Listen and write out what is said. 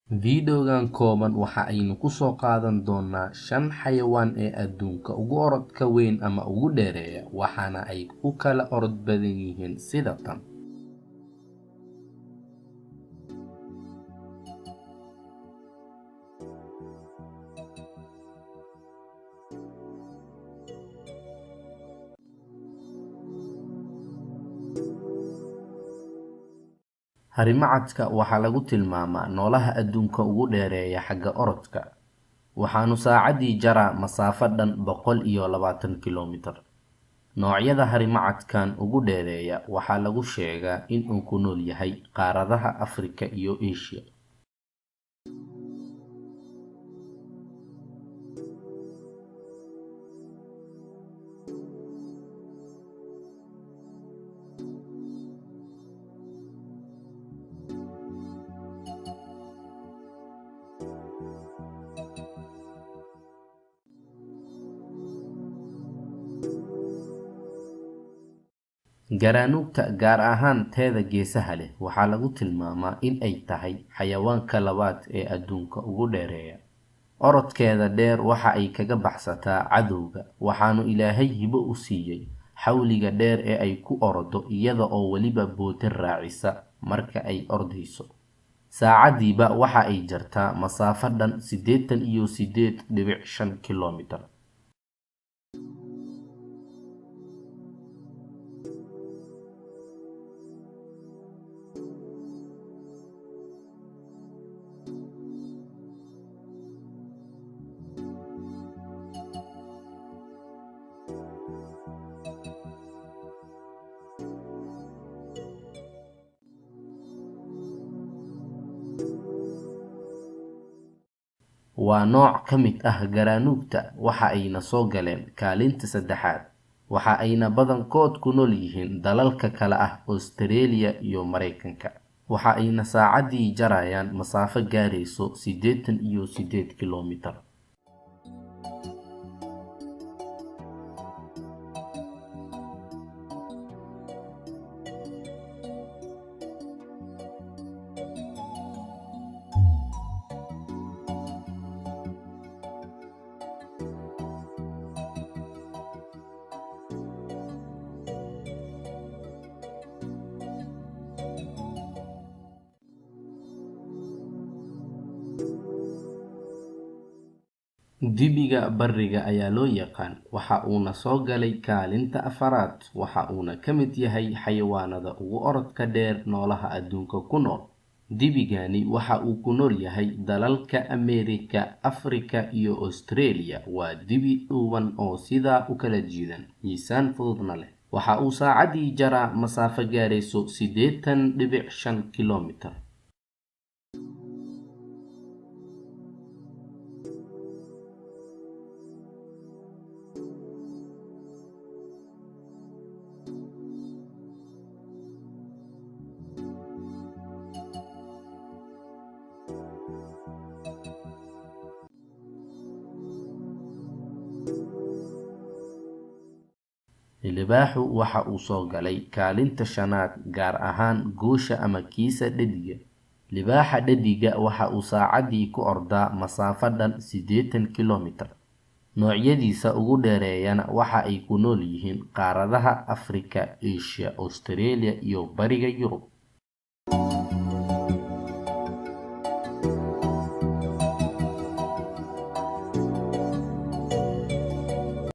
Fiidiyogan kooban waxa aynu ku soo qaadan doonaa 5 xayawaan ee adduunka ugu orodka weyn ama ugu dheereeya, waxaana ay u kala orod badan yihiin sida tan. Harimacadka waxaa lagu tilmaamaa noolaha adduunka ugu dheereeya xagga orodka, waxaanu saacadii jaraa masaafo dhan 120 kiiloomitir. Noocyada harimacadkan ugu dheereeya waxaa lagu sheegaa inuu ku nool yahay qaaradaha Afrika iyo Aasiya. Garanuugta, gaar ahaan teeda geesaha leh, waxaa lagu tilmaamaa in ay tahay xayawaanka labaad ee adduunka ugu dheereeya. Orodkeeda dheer waxa ay kaga baxsataa cadowga, waxaanu Ilaahay hibo u siiyay xawliga dheer ee ay ku orodo iyada oo weliba bootin raacisa marka ay ordayso. Saacadiiba waxa ay jartaa masaafo dhan 88.5 kiiloomitir. Waa nooc ka mid ah garanuugta, waxa ayna soo galeen kaalinta saddexaad. Waxa ayna badankood ku nool yihiin dalalka kala ah Australia iyo Mareykanka. Waxa ayna saacadii jarayaan masaafo gaarayso 88 kiiloomitir. Dibiga bariga ayaa loo yaqaan, waxa uuna soo galay kaalinta afaraad, waxa uuna ka mid yahay xayawaanada ugu orodka dheer noolaha adduunka ku nool. Dibigani waxa uu ku nool yahay dalalka Ameerika, Afrika iyo Australia. Waa dibi dhuuban oo sidaa u kala jiidan, miisaan fududna leh. Waxa uu saacadii jaraa masaafo gaarayso 80.5 kiiloomitir. Libaaxu waxa uu soo galay kaalinta shanaad, gaar ahaan goosha ama kiisa dhediga. Libaaxa dhediga waxa uu saacadii ku ordaa masaafo dhan 80 kiiloomitir. Noocyadiisa ugu dheereeyana waxa ay ku nool yihiin qaaradaha Afrika, Aasiya, Australia iyo bariga Yurub.